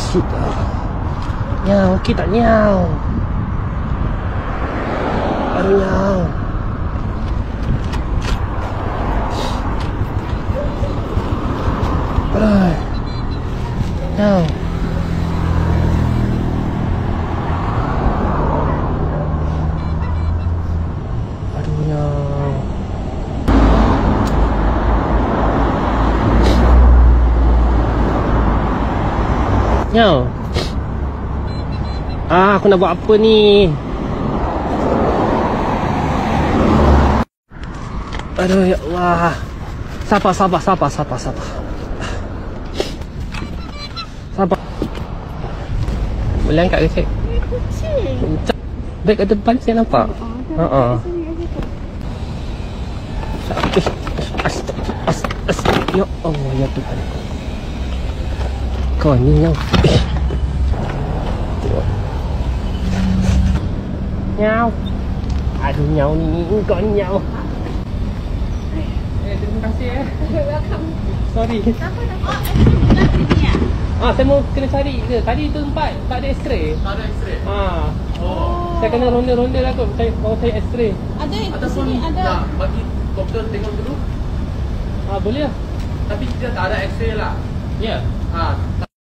shit lah. Nyau, okey tak nyau? Aduh nyau. Aduh. Nyau. Aduh nyau. Nyau. Aku nak buat apa ni? Aduh ya Allah. Sabar. Sabar. Boleh angkat ke cik? Kucing. Beg kat depan saya nampak. Ya Allah ya Tuhan. Kau ni nyau. Nyau. Aduh nyau ni. Kau ni nyau. Terima kasih Welcome. Sorry. Apa nak buat? Bukan sini ya? Saya mau kena cari je. Tadi tu tempat tak ada x-ray. Tak ada x-ray. Saya kena ronda-ronda lah kot. Baru cari x-ray. Ada di Ataupun sini ada. nak bagi doktor tengok dulu. Boleh lah. Tapi dia tak ada x-ray lah. Ya.